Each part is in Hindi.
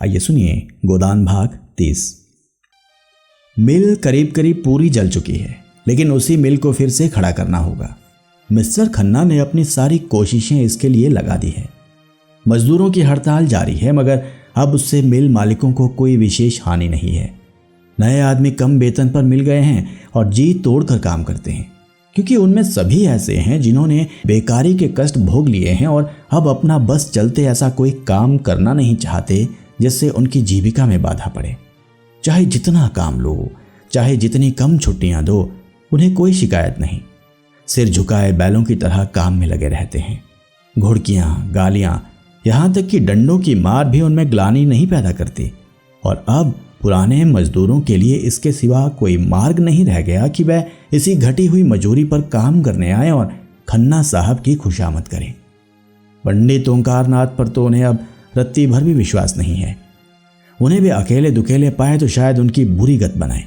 आइए सुनिए गोदान भाग 30। मिल करीब करीब पूरी जल चुकी है, लेकिन उसी मिल को फिर से खड़ा करना होगा। मिस्टर खन्ना ने अपनी सारी कोशिशें इसके लिए लगा दी है। मजदूरों की हड़ताल जारी है, मगर अब उससे मिल मालिकों को कोई विशेष हानि नहीं है। नए आदमी कम वेतन पर मिल गए हैं और जी तोड़कर काम करते हैं, क्योंकि उनमें सभी ऐसे हैं जिन्होंने बेकारी के कष्ट भोग लिए हैं और अब अपना बस चलते ऐसा कोई काम करना नहीं चाहते जिससे उनकी जीविका में बाधा पड़े। चाहे जितना काम लो, चाहे जितनी कम छुट्टियां दो, उन्हें कोई शिकायत नहीं। सिर झुकाए बैलों की तरह काम में लगे रहते हैं। घुड़कियां, गालियां, यहां तक कि डंडों की मार भी उनमें ग्लानि नहीं पैदा करती। और अब पुराने मजदूरों के लिए इसके सिवा कोई मार्ग नहीं रह गया कि वह इसी घटी हुई मजूरी पर काम करने आए और खन्ना साहब की खुशामद करें। पंडित ओंकारनाथ पर तो उन्हें अब रत्ती भर भी विश्वास नहीं है। उन्हें भी अकेले दुकेले पाए तो शायद उनकी बुरी गत बनाए,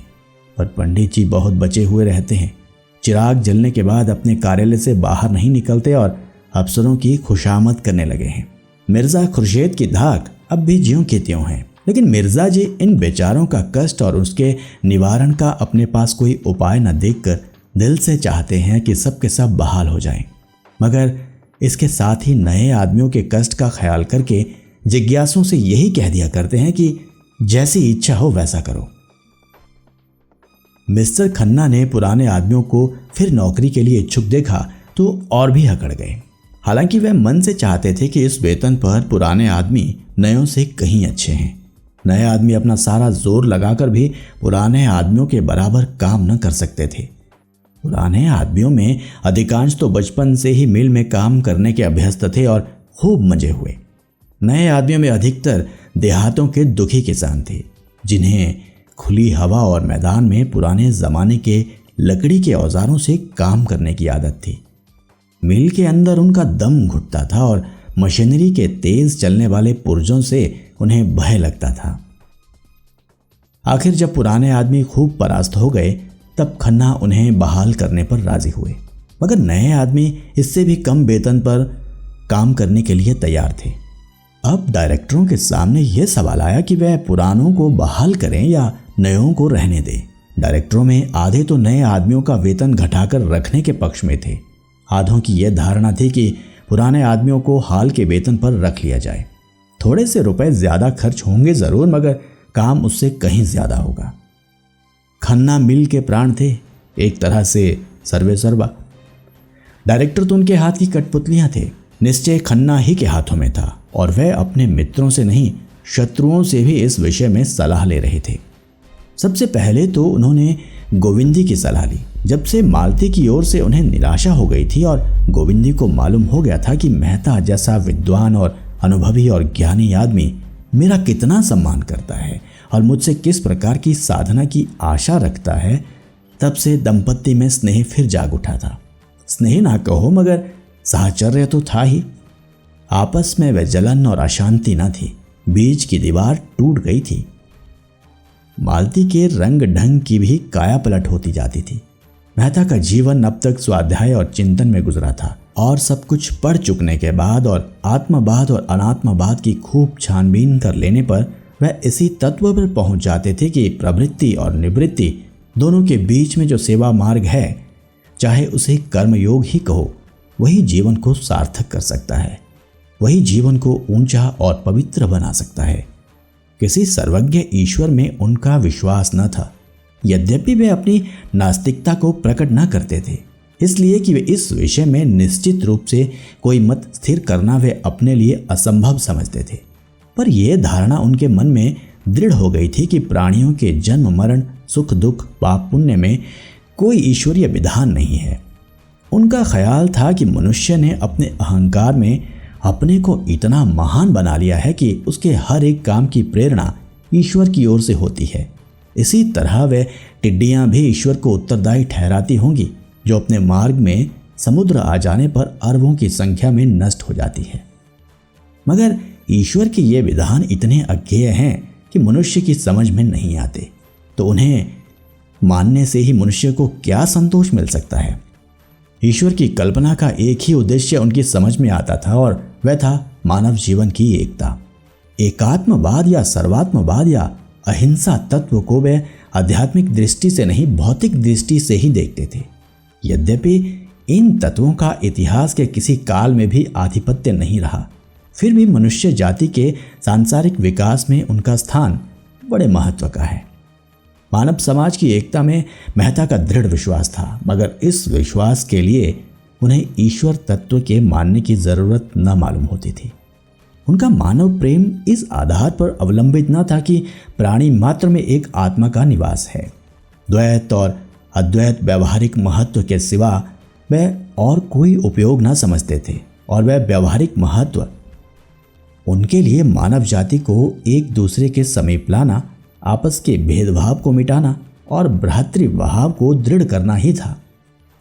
पर पंडित जी बहुत बचे हुए रहते हैं। चिराग जलने के बाद अपने कार्यालय से बाहर नहीं निकलते और अफसरों की खुशामद करने लगे हैं। मिर्जा खुर्शीद की धाक अब भी ज्यों की त्यों है, लेकिन मिर्जा जी इन बेचारों का कष्ट और उसके निवारण का अपने पास कोई उपाय न देखकर दिल से चाहते हैं कि सब के सब बहाल हो जाएं। मगर इसके साथ ही नए आदमियों के कष्ट का ख्याल करके जिज्ञासुओं से यही कह दिया करते हैं कि जैसी इच्छा हो वैसा करो। मिस्टर खन्ना ने पुराने आदमियों को फिर नौकरी के लिए इच्छुक देखा तो और भी अकड़ गए। हालांकि वह मन से चाहते थे कि इस वेतन पर पुराने आदमी नयों से कहीं अच्छे हैं। नए आदमी अपना सारा जोर लगाकर भी पुराने आदमियों के बराबर काम न कर सकते थे। पुराने आदमियों में अधिकांश तो बचपन से ही मिल में काम करने के अभ्यस्त थे और खूब मजे हुए। नए आदमियों में अधिकतर देहातों के दुखी किसान थे, जिन्हें खुली हवा और मैदान में पुराने जमाने के लकड़ी के औजारों से काम करने की आदत थी। मिल के अंदर उनका दम घुटता था और मशीनरी के तेज चलने वाले पुर्जों से उन्हें भय लगता था। आखिर जब पुराने आदमी खूब परास्त हो गए तब खन्ना उन्हें बहाल करने पर राजी हुए, मगर नए आदमी इससे भी कम वेतन पर काम करने के लिए तैयार थे। अब डायरेक्टरों के सामने यह सवाल आया कि वह पुरानों को बहाल करें या नयों को रहने दें। डायरेक्टरों में आधे तो नए आदमियों का वेतन घटाकर रखने के पक्ष में थे। आधों की यह धारणा थी कि पुराने आदमियों को हाल के वेतन पर रख लिया जाए। थोड़े से रुपए ज्यादा खर्च होंगे जरूर, मगर काम उससे कहीं ज्यादा होगा। खन्ना मिल के प्राण थे, एक तरह से सर्वे सर्वा। डायरेक्टर तो उनके हाथ की कठपुतलियां थे। निश्चय खन्ना ही के हाथों में था और वह अपने मित्रों से नहीं, शत्रुओं से भी इस विषय में सलाह ले रहे थे। सबसे पहले तो उन्होंने गोविंदी की सलाह ली। जब से मालती की ओर से उन्हें निराशा हो गई थी और गोविंदी को मालूम हो गया था कि मेहता जैसा विद्वान और अनुभवी और ज्ञानी आदमी मेरा कितना सम्मान करता है और मुझसे किस प्रकार की साधना की आशा रखता है, तब से दंपत्ति में स्नेह फिर जाग उठा था। स्नेह ना कहो, मगर साहचर्य तो था ही। आपस में वह जलन और अशांति न थी, बीच की दीवार टूट गई थी। मालती के रंग ढंग की भी काया पलट होती जाती थी। मेहता का जीवन अब तक स्वाध्याय और चिंतन में गुजरा था और सब कुछ पढ़ चुकने के बाद और आत्मवाद और अनात्मवाद की खूब छानबीन कर लेने पर वह इसी तत्व पर पहुंच जाते थे कि प्रवृत्ति और निवृत्ति दोनों के बीच में जो सेवा मार्ग है, चाहे उसे कर्मयोग ही कहो, वही जीवन को सार्थक कर सकता है, वही जीवन को ऊंचा और पवित्र बना सकता है। किसी सर्वज्ञ ईश्वर में उनका विश्वास न था, यद्यपि वे अपनी नास्तिकता को प्रकट न करते थे, इसलिए कि वे इस विषय में निश्चित रूप से कोई मत स्थिर करना वे अपने लिए असंभव समझते थे। पर यह धारणा उनके मन में दृढ़ हो गई थी कि प्राणियों के जन्म मरण, सुख दुख, पाप पुण्य में कोई ईश्वरीय विधान नहीं है। उनका ख्याल था कि मनुष्य ने अपने अहंकार में अपने को इतना महान बना लिया है कि उसके हर एक काम की प्रेरणा ईश्वर की ओर से होती है। इसी तरह वे टिड्डियां भी ईश्वर को उत्तरदायी ठहराती होंगी, जो अपने मार्ग में समुद्र आ जाने पर अरबों की संख्या में नष्ट हो जाती है। मगर ईश्वर के ये विधान इतने अज्ञेय हैं कि मनुष्य की समझ में नहीं आते, तो उन्हें मानने से ही मनुष्य को क्या संतोष मिल सकता है। ईश्वर की कल्पना का एक ही उद्देश्य उनकी समझ में आता था और वह था मानव जीवन की एकता। एकात्मवाद या सर्वात्मवाद या अहिंसा तत्व को वे आध्यात्मिक दृष्टि से नहीं, भौतिक दृष्टि से ही देखते थे। यद्यपि इन तत्वों का इतिहास के किसी काल में भी आधिपत्य नहीं रहा, फिर भी मनुष्य जाति के सांसारिक विकास में उनका स्थान बड़े महत्व का है। मानव समाज की एकता में मेहता का दृढ़ विश्वास था, मगर इस विश्वास के लिए उन्हें ईश्वर तत्व के मानने की जरूरत न मालूम होती थी। उनका मानव प्रेम इस आधार पर अवलंबित न था कि प्राणी मात्र में एक आत्मा का निवास है। द्वैत और अद्वैत व्यवहारिक महत्व के सिवा वह और कोई उपयोग न समझते थे, और वह व्यवहारिक महत्व उनके लिए मानव जाति को एक दूसरे के समीप लाना, आपस के भेदभाव को मिटाना और भ्रातृभाव को दृढ़ करना ही था।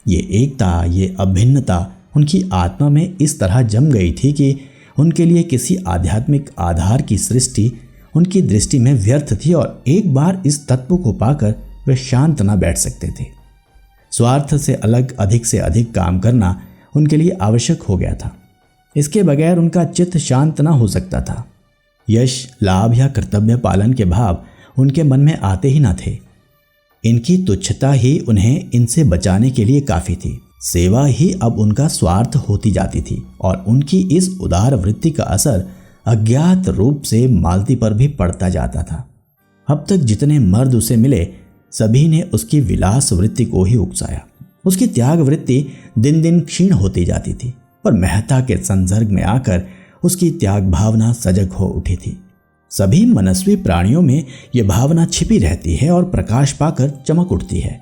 ये एकता, ये अभिन्नता उनकी आत्मा में इस तरह जम गई थी कि उनके लिए किसी आध्यात्मिक आधार की सृष्टि उनकी दृष्टि में व्यर्थ थी, और एक बार इस तत्व को पाकर वे शांत न बैठ सकते थे। स्वार्थ से अलग अधिक से अधिक काम करना उनके लिए आवश्यक हो गया था। इसके बगैर उनका चित्त शांत न हो सकता था। यश, लाभ या कर्तव्य पालन के भाव उनके मन में आते ही न थे। इनकी तुच्छता ही उन्हें इनसे बचाने के लिए काफी थी। सेवा ही अब उनका स्वार्थ होती जाती थी, और उनकी इस उदार वृत्ति का असर अज्ञात रूप से मालती पर भी पड़ता जाता था। अब तक जितने मर्द उसे मिले, सभी ने उसकी विलास वृत्ति को ही उकसाया। उसकी त्याग वृत्ति दिन दिन क्षीण होती जाती थी, पर मेहता के संसर्ग में आकर उसकी त्याग भावना सजग हो उठी थी। सभी मनस्वी प्राणियों में यह भावना छिपी रहती है और प्रकाश पाकर चमक उठती है।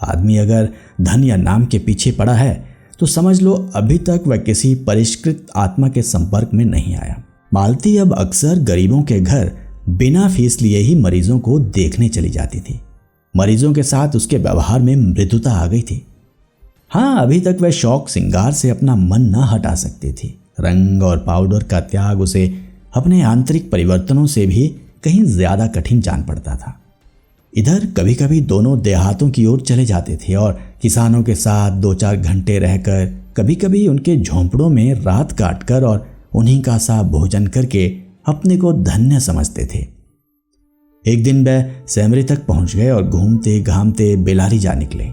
आदमी अगर धन या नाम के पीछे पड़ा है तो समझ लो अभी तक वह किसी परिष्कृत आत्मा के संपर्क में नहीं आया। मालती अब अक्सर गरीबों के घर बिना फीस लिए ही मरीजों को देखने चली जाती थी। मरीजों के साथ उसके व्यवहार में मृदुता आ गई थी। हाँ, अभी तक वह शौक सिंगार से अपना मन न हटा सकती थी। रंग और पाउडर का त्याग उसे अपने आंतरिक परिवर्तनों से भी कहीं ज्यादा कठिन जान पड़ता था। इधर कभी कभी दोनों देहातों की ओर चले जाते थे और किसानों के साथ 2-4 घंटे रहकर, कभी कभी उनके झोंपड़ों में रात काटकर और उन्हीं का सा भोजन करके अपने को धन्य समझते थे। एक दिन वह सेमरी तक पहुंच गए और घूमते घामते बेलारी जा निकले।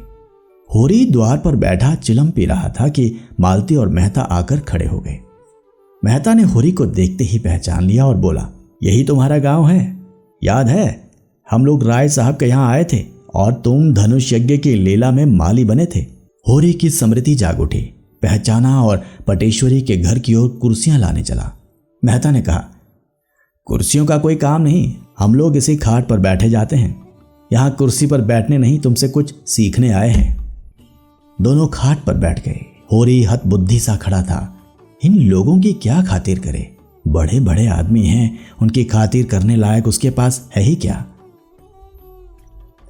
होरी द्वार पर बैठा चिलम पी रहा था कि मालती और मेहता आकर खड़े हो गए। मेहता ने होरी को देखते ही पहचान लिया और बोला, यही तुम्हारा गांव है? याद है हम लोग राय साहब के यहाँ आए थे और तुम धनुष यज्ञ की लीला में माली बने थे। होरी की स्मृति जाग उठी, पहचाना और पटेश्वरी के घर की ओर कुर्सियां लाने चला। मेहता ने कहा, कुर्सियों का कोई काम नहीं, हम लोग इसी खाट पर बैठे जाते हैं। यहाँ कुर्सी पर बैठने नहीं, तुमसे कुछ सीखने आए हैं। दोनों खाट पर बैठ गए। होरी हतबुद्धि सा खड़ा था। इन लोगों की क्या खातिर करे? बड़े बड़े आदमी हैं, उनकी खातिर करने लायक उसके पास है ही क्या?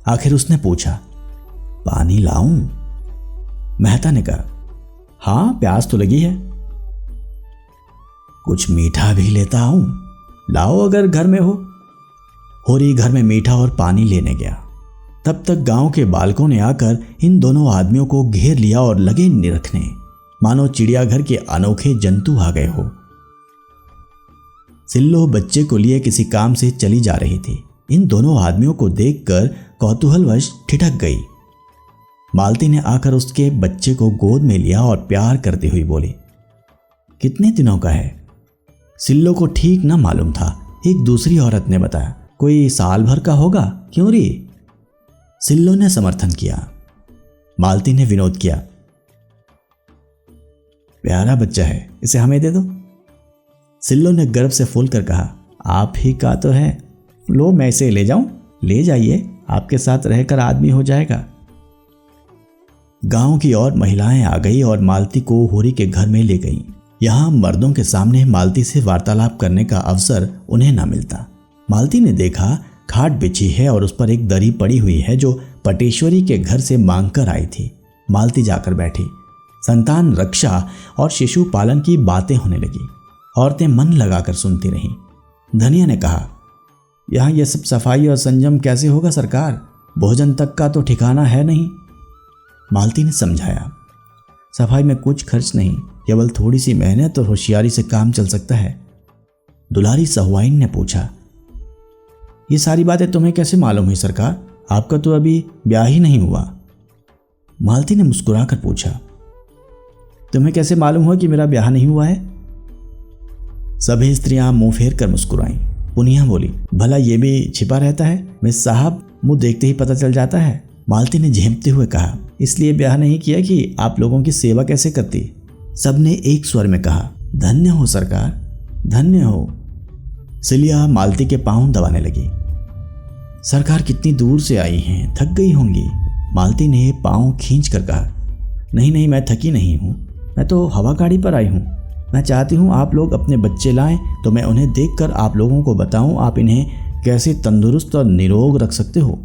आखिर उसने पूछा, पानी लाऊं? मेहता ने कहा, हाँ, प्यास तो लगी है। कुछ मीठा भी लेता आऊं? लाओ अगर घर में हो। होरी घर में मीठा और पानी लेने गया। तब तक गांव के बालकों ने आकर इन दोनों आदमियों को घेर लिया और लगे निरखने, मानो चिड़ियाघर के अनोखे जंतु आ गए हो। सिल्लो बच्चे को लिए किसी काम से चली जा रही थी। इन दोनों आदमियों को देखकर कौतूहलवश ठिठक गई। मालती ने आकर उसके बच्चे को गोद में लिया और प्यार करती हुई बोली, कितने दिनों का है? सिल्लो को ठीक न मालूम था। एक दूसरी औरत ने बताया, कोई साल भर का होगा। क्यों री? सिल्लो ने समर्थन किया। मालती ने विनोद किया, प्यारा बच्चा है, इसे हमें दे दो। सिल्लो ने गर्व से फूलकर कहा, आप ही का तो है, लो मैं इसे ले जाऊं? ले जाइए, आपके साथ रहकर आदमी हो जाएगा। गांव की और महिलाएं आ गई और मालती को होरी के घर में ले गईं। यहां मर्दों के सामने मालती से वार्तालाप करने का अवसर उन्हें न मिलता। मालती ने देखा खाट बिछी है और उस पर एक दरी पड़ी हुई है जो पटेश्वरी के घर से मांग कर आई थी। मालती जाकर बैठी। संतान रक्षा और शिशु पालन की बातें होने लगी। औरतें मन लगाकर सुनती रहीं। धनिया ने कहा, यहाँ यह सब सफाई और संयम कैसे होगा सरकार? भोजन तक का तो ठिकाना है नहीं। मालती ने समझाया, सफाई में कुछ खर्च नहीं, केवल थोड़ी सी मेहनत और होशियारी से काम चल सकता है। दुलारी सहुआइन ने पूछा। ये सारी बातें तुम्हें कैसे मालूम हुई सरकार? आपका तो अभी ब्याह ही नहीं हुआ। मालती ने मुस्कुराकर पूछा। तुम्हें कैसे मालूम हुआ कि मेरा ब्याह नहीं हुआ है? सभी स्त्रियां मुंह फेर कर मुस्कुराईं। पुनिया बोली, भला ये भी छिपा रहता है? मिस साहब, मुंह देखते ही पता चल जाता है। मालती ने झेंपते हुए कहा, इसलिए ब्याह नहीं किया कि आप लोगों की सेवा कैसे करती? सबने एक स्वर में कहा, धन्य हो सरकार, धन्य हो। सिलिया मालती के पांव दबाने लगी। सरकार कितनी दूर से आई हैं, थक गई होंगी। मालती ने पांव खींच कर कहा, नहीं नहीं, मैं थकी नहीं हूँ, मैं तो हवा गाड़ी पर आई हूँ। मैं चाहती हूँ आप लोग अपने बच्चे लाएं तो मैं उन्हें देखकर आप लोगों को बताऊं आप इन्हें कैसे तंदुरुस्त और निरोग रख सकते हो।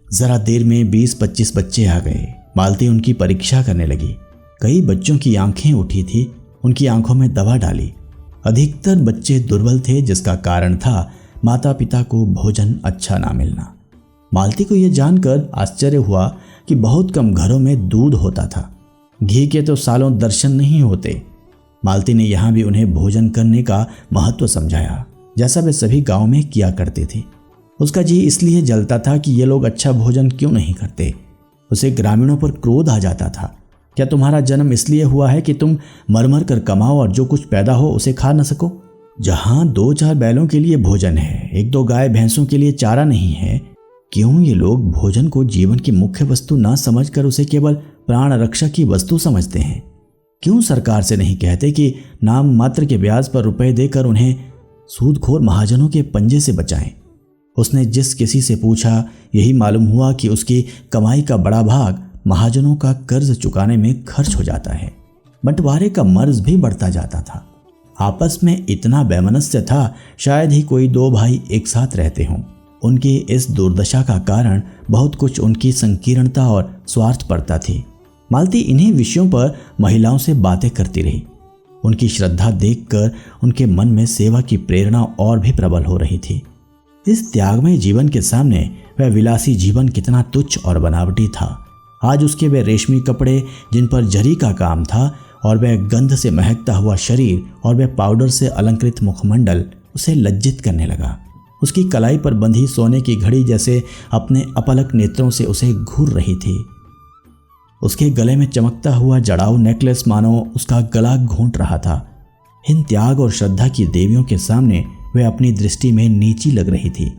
जरा देर में 20-25 बच्चे आ गए। मालती उनकी परीक्षा करने लगी। कई बच्चों की आंखें उठी थी, उनकी आंखों में दवा डाली। अधिकतर बच्चे दुर्बल थे, जिसका कारण था माता पिता को भोजन अच्छा ना मिलना। मालती को यह जानकर आश्चर्य हुआ कि बहुत कम घरों में दूध होता था। घी के तो सालों दर्शन नहीं होते। मालती ने यहाँ भी उन्हें भोजन करने का महत्व समझाया, जैसा वे सभी गांव में किया करते थे। उसका जी इसलिए जलता था कि ये लोग अच्छा भोजन क्यों नहीं करते। उसे ग्रामीणों पर क्रोध आ जाता था। क्या तुम्हारा जन्म इसलिए हुआ है कि तुम मर कर कमाओ और जो कुछ पैदा हो उसे खा न सको? जहां 2-4 बैलों के लिए भोजन है, 1-2 गाय भैंसों के लिए चारा नहीं है, क्यों ये लोग भोजन को जीवन की मुख्य वस्तु न समझकर उसे केवल प्राण रक्षा की वस्तु समझते हैं? क्यों सरकार से नहीं कहते कि नाम मात्र के ब्याज पर रुपए देकर उन्हें सूदखोर महाजनों के पंजे से बचाएं? उसने जिस किसी से पूछा, यही मालूम हुआ कि उसकी कमाई का बड़ा भाग महाजनों का कर्ज चुकाने में खर्च हो जाता है। बंटवारे का मर्ज भी बढ़ता जाता था। आपस में इतना वैमनस्य था, शायद ही कोई 2 भाई एक साथ रहते हों। उनकी इस दुर्दशा का कारण बहुत कुछ उनकी संकीर्णता और स्वार्थपरता थी। मालती इन्हीं विषयों पर महिलाओं से बातें करती रही। उनकी श्रद्धा देखकर उनके मन में सेवा की प्रेरणा और भी प्रबल हो रही थी। इस त्यागमय जीवन के सामने वह विलासी जीवन कितना तुच्छ और बनावटी था। आज उसके वे रेशमी कपड़े जिन पर जरी का काम था और वह गंध से महकता हुआ शरीर और वह पाउडर से अलंकृत मुखमंडल उसे लज्जित करने लगा। उसकी कलाई पर बंधी सोने की घड़ी जैसे अपने अपलक नेत्रों से उसे घूर रही थी। उसके गले में चमकता हुआ जड़ाऊ नेकलेस मानो उसका गला घोंट रहा था। इन त्याग और श्रद्धा की देवियों के सामने वह अपनी दृष्टि में नीची लग रही थी।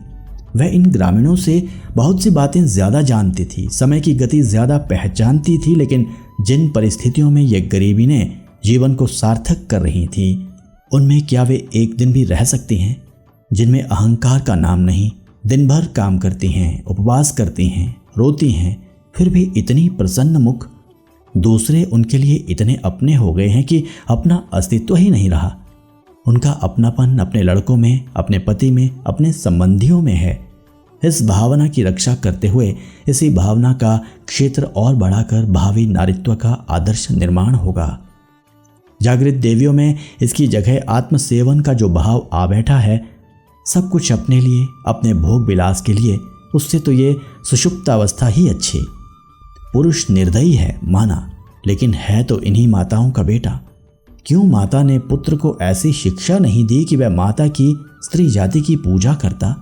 वह इन ग्रामीणों से बहुत सी बातें ज्यादा जानती थी, समय की गति ज्यादा पहचानती थी, लेकिन जिन परिस्थितियों में ये गरीबी ने जीवन को सार्थक कर रही थी, उनमें क्या वे एक दिन भी रह सकती हैं? जिनमें अहंकार का नाम नहीं, दिन भर काम करती हैं, उपवास करती हैं, रोती हैं, फिर भी इतनी प्रसन्न मुख। दूसरे उनके लिए इतने अपने हो गए हैं कि अपना अस्तित्व ही नहीं रहा। उनका अपनापन अपने लड़कों में, अपने पति में, अपने संबंधियों में है। इस भावना की रक्षा करते हुए इसी भावना का क्षेत्र और बढ़ाकर भावी नारित्व का आदर्श निर्माण होगा। जागृत देवियों में इसकी जगह आत्मसेवन का जो भाव आ बैठा है, सब कुछ अपने लिए, अपने भोग विलास के लिए, उससे तो ये सुषुप्त अवस्था ही अच्छी। पुरुष निर्दयी है माना, लेकिन है तो इन्हीं माताओं का बेटा। क्यों माता ने पुत्र को ऐसी शिक्षा नहीं दी कि वह माता की स्त्री जाति की पूजा करता?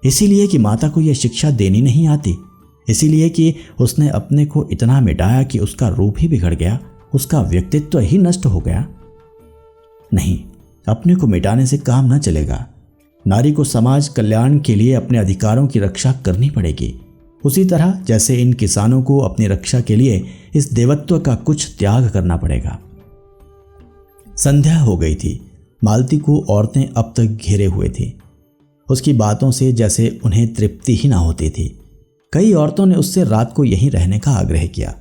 इसीलिए कि माता को यह शिक्षा देनी नहीं आती, इसीलिए कि उसने अपने को इतना मिटाया कि उसका रूप ही बिगड़ गया, उसका व्यक्तित्व ही नष्ट हो गया। नहीं, अपने को मिटाने से काम न चलेगा। नारी को समाज कल्याण के लिए अपने अधिकारों की रक्षा करनी पड़ेगी, उसी तरह जैसे इन किसानों को अपनी रक्षा के लिए इस देवत्व का कुछ त्याग करना पड़ेगा। संध्या हो गई थी। मालती को औरतें अब तक घेरे हुए थी। उसकी बातों से जैसे उन्हें तृप्ति ही ना होती थी। कई औरतों ने उससे रात को यहीं रहने का आग्रह किया।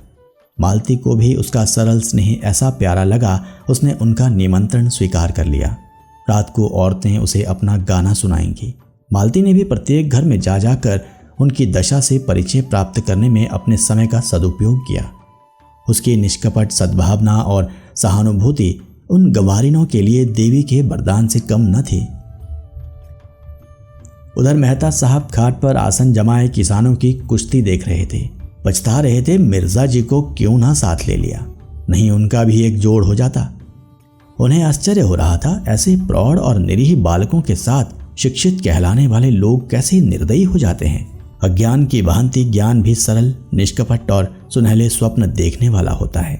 मालती को भी उसका सरल स्नेह ऐसा प्यारा लगा, उसने उनका निमंत्रण स्वीकार कर लिया। रात को औरतें उसे अपना गाना सुनाएंगी। मालती ने भी प्रत्येक घर में जा जाकर उनकी दशा से परिचय प्राप्त करने में अपने समय का सदुपयोग किया। उसकी निष्कपट सद्भावना और सहानुभूति उन गंवारिनों के लिए देवी के वरदान से कम न थी। उधर मेहता साहब घाट पर आसन जमाए किसानों की कुश्ती देख रहे थे। पछता रहे थे मिर्जा जी को क्यों ना साथ ले लिया, नहीं उनका भी एक जोड़ हो जाता। उन्हें आश्चर्य हो रहा था, ऐसे प्रौढ़ और निरीह बालकों के साथ शिक्षित कहलाने वाले लोग कैसे निर्दयी हो जाते हैं। अज्ञान की भांति ज्ञान भी सरल, निष्कपट और सुनहले स्वप्न देखने वाला होता है।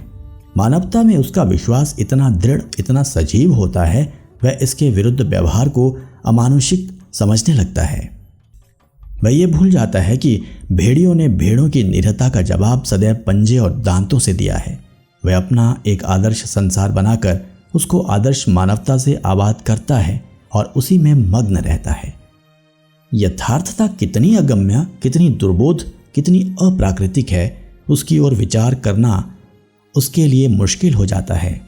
मानवता में उसका विश्वास इतना दृढ़, इतना सजीव होता है, वह इसके विरुद्ध व्यवहार को अमानुषिक समझने लगता है। वह ये भूल जाता है कि भेड़ियों ने भेड़ों की निरता का जवाब सदैव पंजे और दांतों से दिया है। वह अपना एक आदर्श संसार बनाकर उसको आदर्श मानवता से आबाद करता है और उसी में मग्न रहता है। यथार्थता कितनी अगम्य, कितनी दुर्बोध, कितनी अप्राकृतिक है, उसकी ओर विचार करना उसके लिए मुश्किल हो जाता है।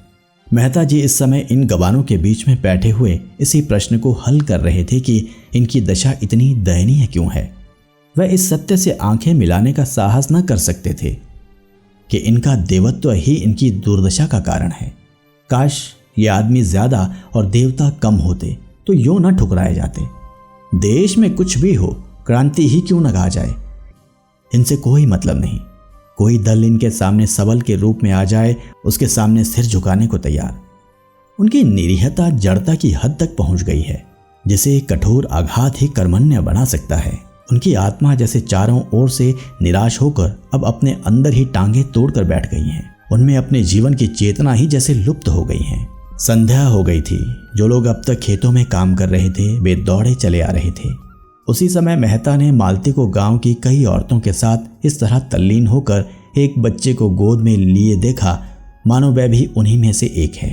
मेहता जी इस समय इन गवानों के बीच में बैठे हुए इसी प्रश्न को हल कर रहे थे कि इनकी दशा इतनी दयनीय क्यों है। वह इस सत्य से आंखें मिलाने का साहस न कर सकते थे कि इनका देवत्व ही इनकी दुर्दशा का कारण है। काश ये आदमी ज्यादा और देवता कम होते तो यूं न ठुकराए जाते। देश में कुछ भी हो, क्रांति ही क्यों न कहा जाए, इनसे कोई मतलब नहीं। कोई दल इनके सामने सबल के रूप में आ जाए, उसके सामने सिर झुकाने को तैयार। उनकी निरीहता जड़ता की हद तक पहुंच गई है, जिसे कठोर आघात ही कर्मण्य बना सकता है। उनकी आत्मा जैसे चारों ओर से निराश होकर अब अपने अंदर ही टांगे तोड़कर बैठ गई हैं। उनमें अपने जीवन की चेतना ही जैसे लुप्त हो गई है। संध्या हो गई थी। जो लोग अब तक खेतों में काम कर रहे थे वे दौड़े चले आ रहे थे। उसी समय मेहता ने मालती को गांव की कई औरतों के साथ इस तरह तल्लीन होकर एक बच्चे को गोद में लिए देखा मानो वह भी उन्हीं में से एक है।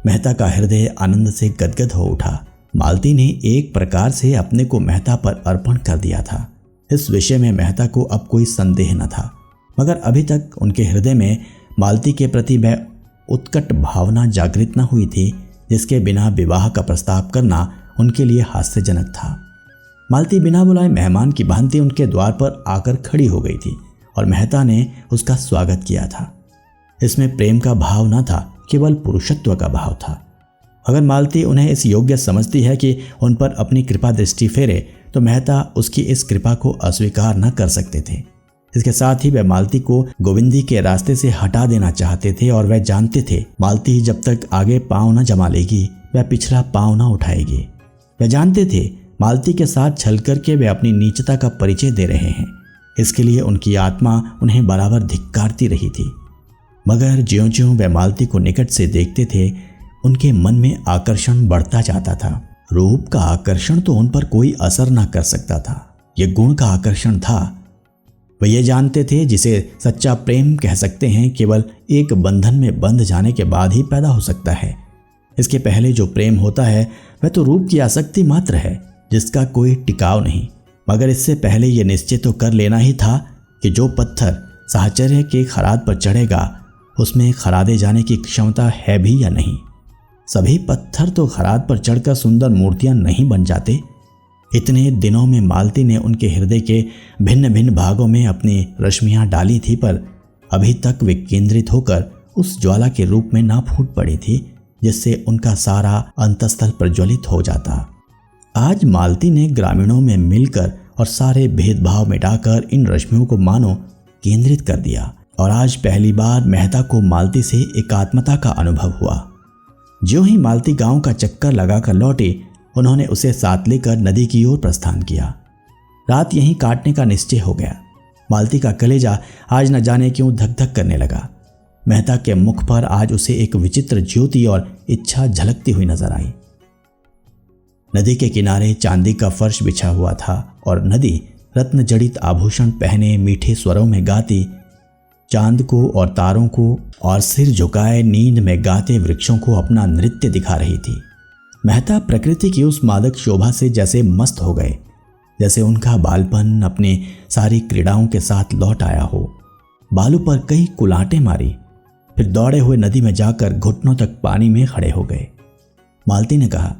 मेहता का हृदय आनंद से गदगद हो उठा। मालती ने एक प्रकार से अपने को मेहता पर अर्पण कर दिया था। इस विषय में मेहता को अब कोई संदेह न था, मगर अभी तक उनके हृदय में मालती के प्रति वह उत्कट भावना जागृत न हुई थी जिसके बिना विवाह का प्रस्ताव करना उनके लिए हास्यजनक था। मालती बिना बुलाए मेहमान की भांति उनके द्वार पर आकर खड़ी हो गई थी और मेहता ने उसका स्वागत किया था। इसमें प्रेम का भाव न था, केवल पुरुषत्व का भाव था। अगर मालती उन्हें इस योग्य समझती है कि उन पर अपनी कृपा दृष्टि फेरे तो मेहता उसकी इस कृपा को अस्वीकार न कर सकते थे। इसके साथ ही वह मालती को गोविंदी के रास्ते से हटा देना चाहते थे और वह जानते थे मालती जब तक आगे पांव न जमा लेगी वह पिछला पांव न उठाएगी। वह जानते थे मालती के साथ छल करके वे अपनी नीचता का परिचय दे रहे हैं। इसके लिए उनकी आत्मा उन्हें बराबर धिक्कारती रही थी। मगर ज्यों-ज्यों वे मालती को निकट से देखते थे उनके मन में आकर्षण बढ़ता जाता था। रूप का आकर्षण तो उन पर कोई असर न कर सकता था, यह गुण का आकर्षण था। वे ये जानते थे जिसे सच्चा प्रेम कह सकते हैं केवल एक बंधन में बंध जाने के बाद ही पैदा हो सकता है। इसके पहले जो प्रेम होता है वह तो रूप की आसक्ति मात्र है जिसका कोई टिकाव नहीं। मगर इससे पहले यह निश्चित तो कर लेना ही था कि जो पत्थर साहचर्य के खराद पर चढ़ेगा उसमें खरादे जाने की क्षमता है भी या नहीं। सभी पत्थर तो खराद पर चढ़कर सुंदर मूर्तियां नहीं बन जाते। इतने दिनों में मालती ने उनके हृदय के भिन्न भिन्न भागों में अपनी रश्मियां डाली थी, पर अभी तक वे केंद्रित होकर उस ज्वाला के रूप में ना फूट पड़ी थी जिससे उनका सारा अंतस्थल प्रज्वलित हो जाता। आज मालती ने ग्रामीणों में मिलकर और सारे भेदभाव मिटाकर इन रश्मियों को मानो केंद्रित कर दिया और आज पहली बार मेहता को मालती से एकात्मता का अनुभव हुआ। ज्यों ही मालती गांव का चक्कर लगाकर लौटी उन्होंने उसे साथ लेकर नदी की ओर प्रस्थान किया। रात यहीं काटने का निश्चय हो गया। मालती का कलेजा आज न जाने क्यों धक धक करने लगा। मेहता के मुख पर आज उसे एक विचित्र ज्योति और इच्छा झलकती हुई नजर आई। नदी के किनारे चांदी का फर्श बिछा हुआ था और नदी रत्न जड़ित आभूषण पहने मीठे स्वरों में गाती चांद को और तारों को और सिर झुकाए नींद में गाते वृक्षों को अपना नृत्य दिखा रही थी। मेहता प्रकृति की उस मादक शोभा से जैसे मस्त हो गए, जैसे उनका बालपन अपने सारी क्रीड़ाओं के साथ लौट आया हो। बालू पर कई कुलाटें मारी, फिर दौड़े हुए नदी में जाकर घुटनों तक पानी में खड़े हो गए। मालती ने कहा,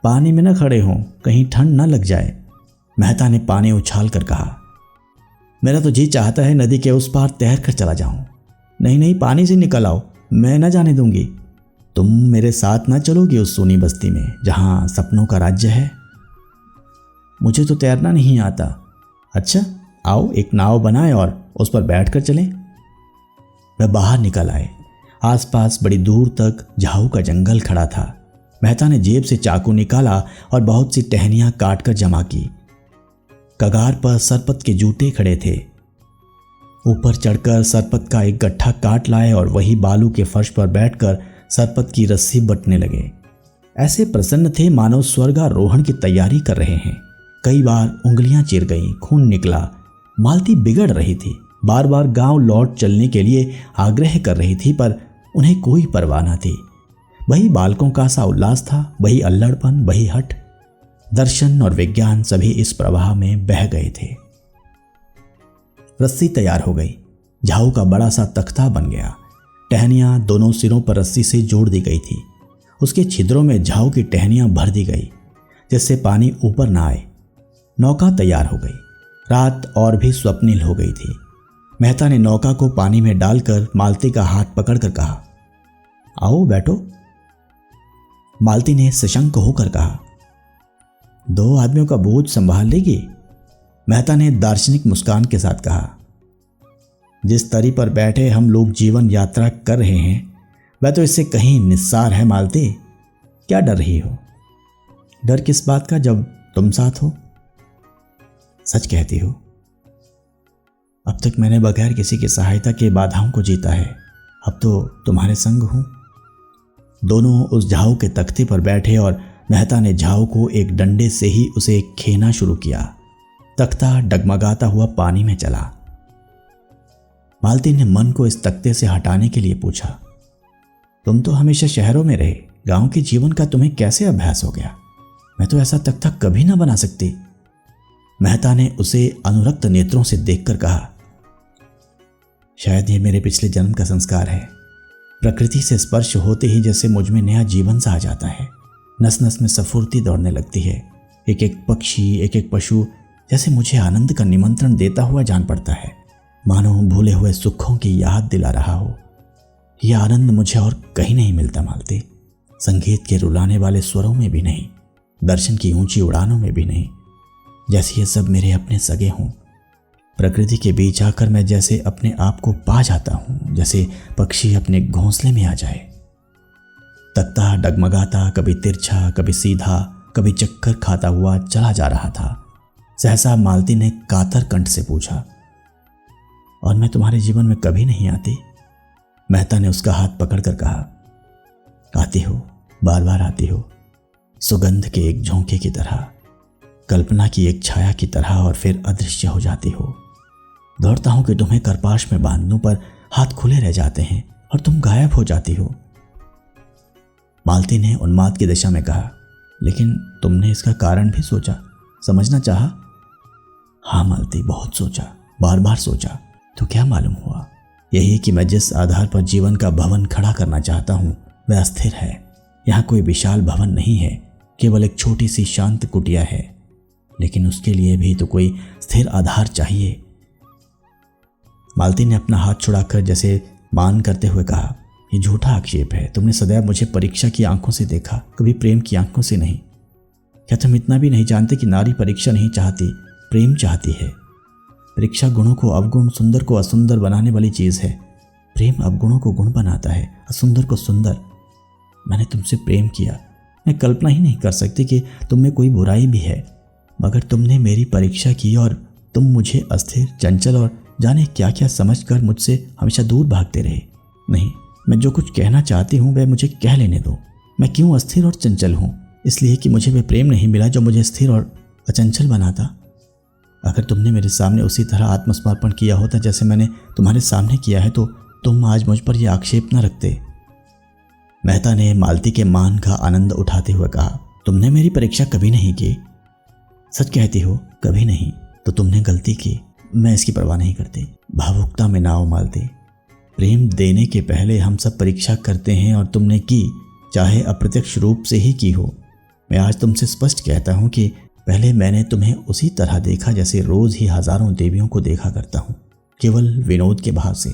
पानी में न खड़े हों, कहीं ठंड न लग जाए। मेहता ने पानी उछाल कर कहा, मेरा तो जी चाहता है नदी के उस पार तैर कर चला जाऊं। नहीं नहीं, पानी से निकल आओ, मैं न जाने दूंगी। तुम मेरे साथ न चलोगी उस सोनी बस्ती में जहां सपनों का राज्य है? मुझे तो तैरना नहीं आता। अच्छा, आओ एक नाव बनाए और उस पर बैठ कर चलें। वह बाहर निकल आए। आसपास बड़ी दूर तक झाऊ का जंगल खड़ा था। मेहता ने जेब से चाकू निकाला और बहुत सी टहनियां काटकर जमा की। कगार पर सरपत के जूते खड़े थे। ऊपर चढ़कर सरपत का एक गट्ठा काट लाए और वही बालू के फर्श पर बैठकर सरपत की रस्सी बटने लगे। ऐसे प्रसन्न थे मानो स्वर्गारोहण की तैयारी कर रहे हैं। कई बार उंगलियां चिर गईं, खून निकला। मालती बिगड़ रही थी, बार बार गांव लौट चलने के लिए आग्रह कर रही थी, पर उन्हें कोई परवाह न थी। वही बालकों का सा उल्लास था, वही अल्लड़पन, वही हट। दर्शन और विज्ञान सभी इस प्रवाह में बह गए थे। रस्सी तैयार हो गई। झाऊ का बड़ा सा तख्ता बन गया। टहनियां दोनों सिरों पर रस्सी से जोड़ दी गई थी। उसके छिद्रों में झाऊ की टहनियां भर दी गई, जिससे पानी ऊपर ना आए। नौका तैयार हो गई। रात और भी स्वप्निल हो गई थी। मेहता ने नौका को पानी में डालकर मालती का हाथ पकड़कर कहा, आओ बैठो। मालती ने सशंक होकर कहा, 2 आदमियों का बोझ संभाल लेगी? मेहता ने दार्शनिक मुस्कान के साथ कहा, जिस तरी पर बैठे हम लोग जीवन यात्रा कर रहे हैं वह तो इससे कहीं निस्सार है। मालती, क्या डर रही हो? डर किस बात का जब तुम साथ हो? सच कहती हो? अब तक मैंने बगैर किसी की सहायता के बाधाओं को जीता है, अब तो तुम्हारे संग हूं। दोनों उस झाऊ के तख्ते पर बैठे और मेहता ने झाऊ को एक डंडे से ही उसे खेना शुरू किया। तख्ता डगमगाता हुआ पानी में चला। मालती ने मन को इस तख्ते से हटाने के लिए पूछा, तुम तो हमेशा शहरों में रहे, गांव के जीवन का तुम्हें कैसे अभ्यास हो गया? मैं तो ऐसा तख्ता कभी ना बना सकती। मेहता ने उसे अनुरक्त नेत्रों से देखकर कहा, शायद ये मेरे पिछले जन्म का संस्कार है। प्रकृति से स्पर्श होते ही जैसे मुझ में नया जीवन सा आ जाता है। नस नस में स्फूर्ति दौड़ने लगती है। एक एक पक्षी, एक एक पशु जैसे मुझे आनंद का निमंत्रण देता हुआ जान पड़ता है, मानो भूले हुए सुखों की याद दिला रहा हो। यह आनंद मुझे और कहीं नहीं मिलता मालती। संगीत के रुलाने वाले स्वरों में भी नहीं, दर्शन की ऊंची उड़ानों में भी नहीं। जैसे ये सब मेरे अपने सगे हों। प्रकृति के बीच आकर मैं जैसे अपने आप को पा जाता हूं, जैसे पक्षी अपने घोंसले में आ जाए। तख्ता डगमगाता, कभी तिरछा, कभी सीधा, कभी चक्कर खाता हुआ चला जा रहा था। सहसा मालती ने कातर कंठ से पूछा, और मैं तुम्हारे जीवन में कभी नहीं आती? मेहता ने उसका हाथ पकड़कर कहा, आती हो, बार बार आती हो, सुगंध के एक झोंके की तरह, कल्पना की एक छाया की तरह, और फिर अदृश्य हो जाती हो। दौड़ता हूं कि तुम्हें करपाश में बांध दूं, पर हाथ खुले रह जाते हैं और तुम गायब हो जाती हो। मालती ने उन्माद की दिशा में कहा, लेकिन तुमने इसका कारण भी सोचा, समझना चाहा? हाँ मालती, बहुत सोचा, बार बार सोचा। तो क्या मालूम हुआ? यही कि मैं जिस आधार पर जीवन का भवन खड़ा करना चाहता हूं वह अस्थिर है। यहाँ कोई विशाल भवन नहीं है, केवल एक छोटी सी शांत कुटिया है, लेकिन उसके लिए भी तो कोई स्थिर आधार चाहिए। मालती ने अपना हाथ छुड़ाकर जैसे मान करते हुए कहा, यह झूठा आक्षेप है। तुमने सदैव मुझे परीक्षा की आंखों से देखा, कभी प्रेम की आंखों से नहीं। क्या तुम इतना भी नहीं जानते कि नारी परीक्षा नहीं चाहती, प्रेम चाहती है? परीक्षा गुणों को अवगुण, सुंदर को असुंदर बनाने वाली चीज है। प्रेम अवगुणों को गुण बनाता है, असुंदर को सुंदर। मैंने तुमसे प्रेम किया। मैं कल्पना ही नहीं कर सकती कि तुम में कोई बुराई भी है, मगर तुमने मेरी परीक्षा की और तुम मुझे अस्थिर, चंचल और जाने क्या क्या समझकर मुझसे हमेशा दूर भागते रहे। नहीं, मैं जो कुछ कहना चाहती हूँ वह मुझे कह लेने दो। मैं क्यों अस्थिर और चंचल हूँ? इसलिए कि मुझे वह प्रेम नहीं मिला जो मुझे स्थिर और अचंचल बनाता। अगर तुमने मेरे सामने उसी तरह आत्मसमर्पण किया होता जैसे मैंने तुम्हारे सामने किया है, तो तुम आज मुझ पर यह आक्षेप न रखते। मेहता ने मालती के मान का आनंद उठाते हुए कहा, तुमने मेरी परीक्षा कभी नहीं की। सच कहती हो? कभी नहीं। तो तुमने गलती की, मैं इसकी परवाह नहीं करती। भावुकता में ना आओ मालती। प्रेम देने के पहले हम सब परीक्षा करते हैं, और तुमने की, चाहे अप्रत्यक्ष रूप से ही की हो। मैं आज तुमसे स्पष्ट कहता हूं कि पहले मैंने तुम्हें उसी तरह देखा जैसे रोज ही हजारों देवियों को देखा करता हूं, केवल विनोद के भाव से।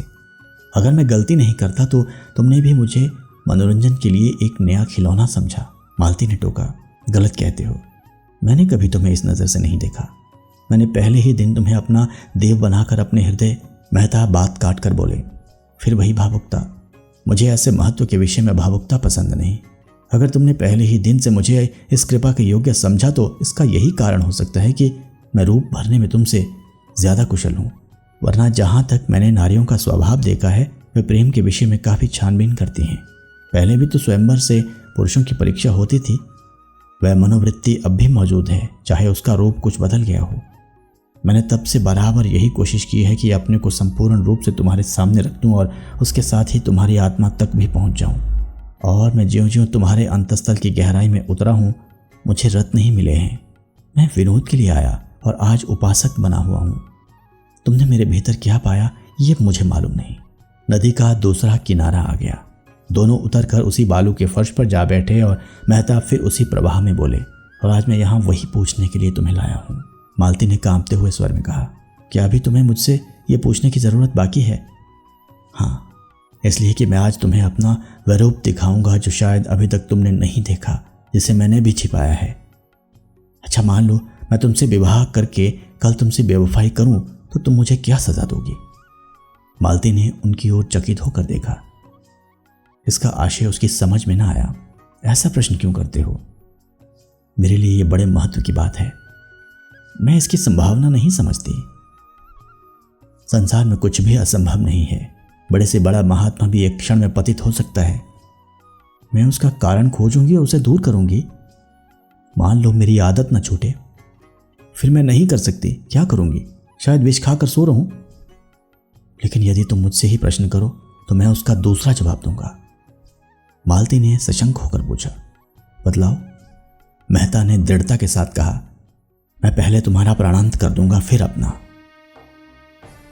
अगर मैं गलती नहीं करता तो तुमने भी मुझे मनोरंजन के लिए एक नया खिलौना समझा। मालती ने टोका, गलत कहते हो। मैंने कभी तुम्हें इस नज़र से नहीं देखा। मैंने पहले ही दिन तुम्हें अपना देव बनाकर अपने हृदय। मेहता बात काट कर बोले, फिर वही भावुकता। मुझे ऐसे महत्व के विषय में भावुकता पसंद नहीं। अगर तुमने पहले ही दिन से मुझे इस कृपा के योग्य समझा तो इसका यही कारण हो सकता है कि मैं रूप भरने में तुमसे ज़्यादा कुशल हूँ। वरना जहाँ तक मैंने नारियों का स्वभाव देखा है वे प्रेम के विषय में काफ़ी छानबीन करती हैं। पहले भी तो स्वयंवर से पुरुषों की परीक्षा होती थी। वह मनोवृत्ति अब भी मौजूद है, चाहे उसका रूप कुछ बदल गया हो। मैंने तब से बराबर यही कोशिश की है कि अपने को संपूर्ण रूप से तुम्हारे सामने रख दूं और उसके साथ ही तुम्हारी आत्मा तक भी पहुंच जाऊं। और मैं ज्यों-ज्यों तुम्हारे अंतस्थल की गहराई में उतरा हूं, मुझे रत्न नहीं मिले हैं। मैं विनोद के लिए आया और आज उपासक बना हुआ हूं। तुमने मेरे भीतर क्या पाया ये मुझे मालूम नहीं। नदी का दूसरा किनारा आ गया। दोनों उतरकर उसी बालू के फर्श पर जा बैठे और मेहता फिर उसी प्रवाह में बोले, और आज मैं यहाँ वही पूछने के लिए तुम्हें लाया हूँ। मालती ने कांपते हुए स्वर में कहा, क्या अभी तुम्हें मुझसे ये पूछने की ज़रूरत बाकी है? हाँ, इसलिए कि मैं आज तुम्हें अपना वह रूप दिखाऊंगा जो शायद अभी तक तुमने नहीं देखा, जिसे मैंने भी छिपाया है। अच्छा, मान लो मैं तुमसे विवाह करके कल तुमसे बेवफाई करूं तो तुम मुझे क्या सजा दोगी? मालती ने उनकी ओर चकित होकर देखा। इसका आशय उसकी समझ में ना आया। ऐसा प्रश्न क्यों करते हो? मेरे लिए ये बड़े महत्व की बात है। मैं इसकी संभावना नहीं समझती। संसार में कुछ भी असंभव नहीं है। बड़े से बड़ा महात्मा भी एक क्षण में पतित हो सकता है। मैं उसका कारण खोजूंगी और उसे दूर करूंगी। मान लो मेरी आदत न छूटे, फिर मैं नहीं कर सकती। क्या करूंगी? शायद विष खाकर सो रहूं। लेकिन यदि तुम मुझसे ही प्रश्न करो तो मैं उसका दूसरा जवाब दूंगा। मालती ने सशंक होकर पूछा। बतलाओ। मेहता ने दृढ़ता के साथ कहा, मैं पहले तुम्हारा प्राणांत कर दूंगा, फिर अपना।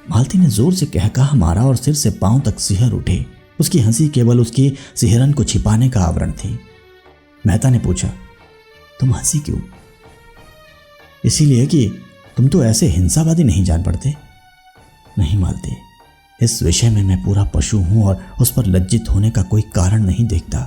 मालती ने जोर से कह कहा मारा और सिर से पांव तक सिहर उठे। उसकी हंसी केवल उसकी सिहरन को छिपाने का आवरण थी। मेहता ने पूछा, तुम हंसी क्यों? इसीलिए कि तुम तो ऐसे हिंसावादी नहीं जान पड़ते। नहीं मालती, इस विषय में मैं पूरा पशु हूं और उस पर लज्जित होने का कोई कारण नहीं देखता।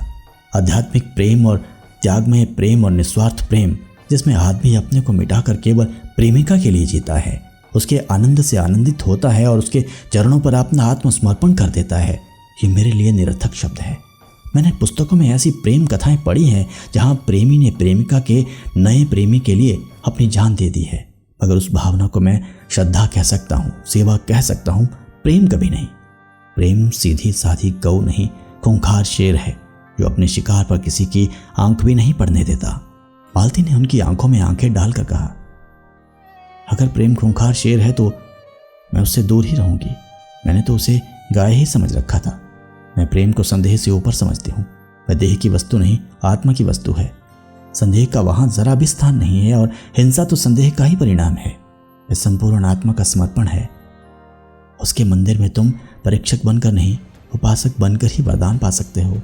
आध्यात्मिक प्रेम और त्यागमय प्रेम और निस्वार्थ प्रेम, जिसमें आदमी अपने को मिटाकर केवल प्रेमिका के लिए जीता है, उसके आनंद से आनंदित होता है और उसके चरणों पर अपना आत्मसमर्पण कर देता है, ये मेरे लिए निरर्थक शब्द है। मैंने पुस्तकों में ऐसी प्रेम कथाएं पढ़ी हैं जहां प्रेमी ने प्रेमिका के नए प्रेमी के लिए अपनी जान दे दी है, मगर उस भावना को मैं श्रद्धा कह सकता हूँ, सेवा कह सकता हूँ, प्रेम कभी नहीं। प्रेम सीधी साधी गऊ नहीं, खूंखार शेर है जो अपने शिकार पर किसी की आंख भी नहीं पड़ने देता। मालती ने उनकी आंखों में आंखें डालकर कहा, अगर प्रेम खूंखार शेर है तो मैं उससे दूर ही रहूंगी। मैंने तो उसे गाय ही समझ रखा था। मैं प्रेम को संदेह से ऊपर समझती हूँ। वह देह की वस्तु नहीं, आत्मा की वस्तु है। संदेह का वहां जरा भी स्थान नहीं है और हिंसा तो संदेह का ही परिणाम है। वह संपूर्ण आत्मा का समर्पण है। उसके मंदिर में तुम परीक्षक बनकर नहीं, उपासक बनकर ही वरदान पा सकते हो।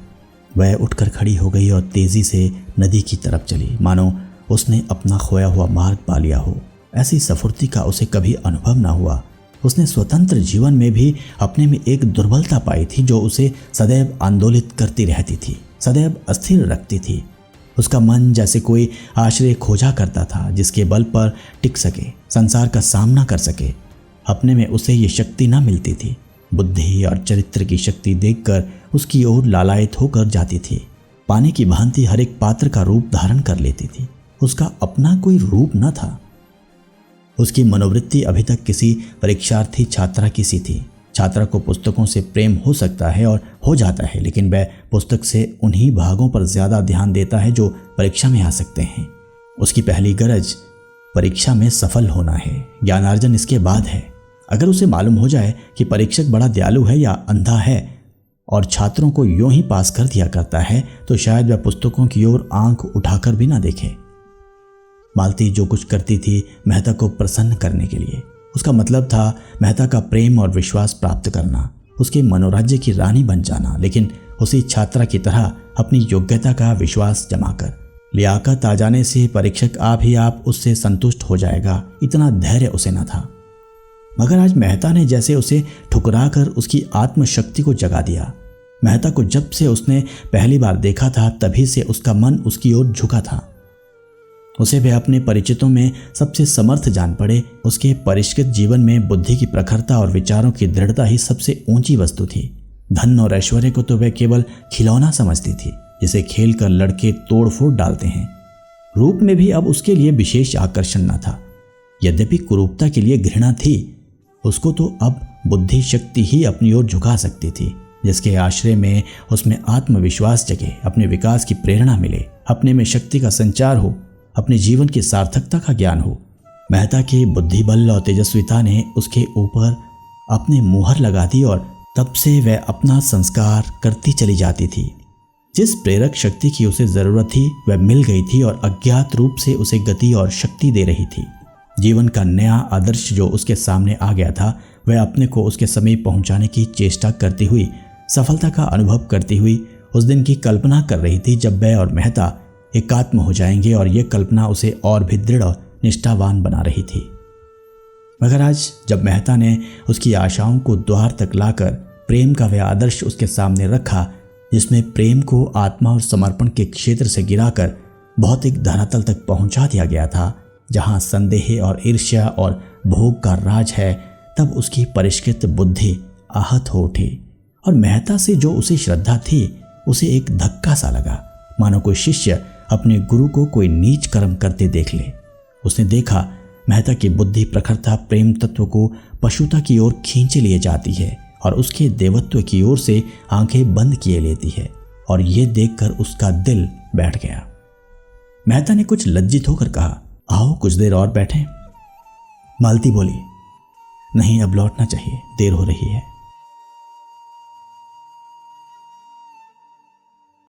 वह उठकर खड़ी हो गई और तेजी से नदी की तरफ चली, मानो उसने अपना खोया हुआ मार्ग पा लिया हो। ऐसी सफुर्ती का उसे कभी अनुभव न हुआ। उसने स्वतंत्र जीवन में भी अपने में एक दुर्बलता पाई थी जो उसे सदैव आंदोलित करती रहती थी, सदैव अस्थिर रखती थी। उसका मन जैसे कोई आश्रय खोजा करता था जिसके बल पर टिक सके, संसार का सामना कर सके। अपने में उसे ये शक्ति न मिलती थी। बुद्धि और चरित्र की शक्ति देखकर उसकी ओर लालायित होकर जाती थी। पानी की भांति हर एक पात्र का रूप धारण कर लेती थी। उसका अपना कोई रूप न था। उसकी मनोवृत्ति अभी तक किसी परीक्षार्थी छात्रा की सी थी। छात्रा को पुस्तकों से प्रेम हो सकता है और हो जाता है, लेकिन वह पुस्तक से उन्हीं भागों पर ज्यादा ध्यान देता है जो परीक्षा में आ सकते हैं। उसकी पहली गरज परीक्षा में सफल होना है, ज्ञानार्जन इसके बाद है। अगर उसे मालूम हो जाए कि परीक्षक बड़ा दयालु है या अंधा है और छात्रों को यूं ही पास कर दिया करता है, तो शायद वह पुस्तकों की ओर आंख उठाकर भी ना देखे। मालती जो कुछ करती थी मेहता को प्रसन्न करने के लिए। उसका मतलब था मेहता का प्रेम और विश्वास प्राप्त करना, उसके मनोराज्य की रानी बन जाना, लेकिन उसी छात्रा की तरह अपनी योग्यता का विश्वास जमाकर। लियाकत आ जाने से परीक्षक आप ही आप उससे संतुष्ट हो जाएगा, इतना धैर्य उसे न था। मगर आज मेहता ने जैसे उसे ठुकराकर उसकी आत्मशक्ति को जगा दिया। मेहता को जब से उसने पहली बार देखा था तभी से उसका मन उसकी ओर झुका था। उसे वे अपने परिचितों में सबसे समर्थ जान पड़े। उसके परिष्कृत जीवन में बुद्धि की प्रखरता और विचारों की दृढ़ता ही सबसे ऊंची वस्तु थी। धन और ऐश्वर्य को तो वह केवल खिलौना समझती थी जिसे खेलकर लड़के तोड़ फोड़ डालते हैं। रूप में भी अब उसके लिए विशेष आकर्षण न था। यद्यपि कुरूपता के लिए घृणा थी, उसको तो अब बुद्धि शक्ति ही अपनी ओर झुका सकती थी, जिसके आश्रय में उसमें आत्मविश्वास जगे, अपने विकास की प्रेरणा मिले, अपने में शक्ति का संचार हो, अपने जीवन की सार्थकता का ज्ञान हो। मेहता के बुद्धि बल और तेजस्विता ने उसके ऊपर अपने मुहर लगा दी और तब से वह अपना संस्कार करती चली जाती थी। जिस प्रेरक शक्ति की उसे जरूरत थी वह मिल गई थी और अज्ञात रूप से उसे गति और शक्ति दे रही थी। जीवन का नया आदर्श जो उसके सामने आ गया था, वह अपने को उसके समीप पहुंचाने की चेष्टा करती हुई, सफलता का अनुभव करती हुई उस दिन की कल्पना कर रही थी जब वह और मेहता एकात्म हो जाएंगे, और यह कल्पना उसे और भी दृढ़ और निष्ठावान बना रही थी। मगर आज जब मेहता ने उसकी आशाओं को द्वार तक लाकर प्रेम का वह आदर्श उसके सामने रखा, जिसमें प्रेम को आत्मा और समर्पण के क्षेत्र से गिराकर भौतिक धरातल तक पहुंचा दिया गया था, जहां संदेह और ईर्ष्या और भोग का राज है, तब उसकी परिष्कृत बुद्धि आहत हो उठी और मेहता से जो उसे श्रद्धा थी उसे एक धक्का सा लगा, मानो कोई शिष्य अपने गुरु को कोई नीच कर्म करते देख ले। उसने देखा मेहता की बुद्धि प्रखरता प्रेम तत्व को पशुता की ओर खींचे लिए जाती है और उसके देवत्व की ओर से आंखें बंद किए लेती है, और यह देखकर उसका दिल बैठ गया। मेहता ने कुछ लज्जित होकर कहा, आओ कुछ देर और बैठें। मालती बोली, नहीं अब लौटना चाहिए, देर हो रही है।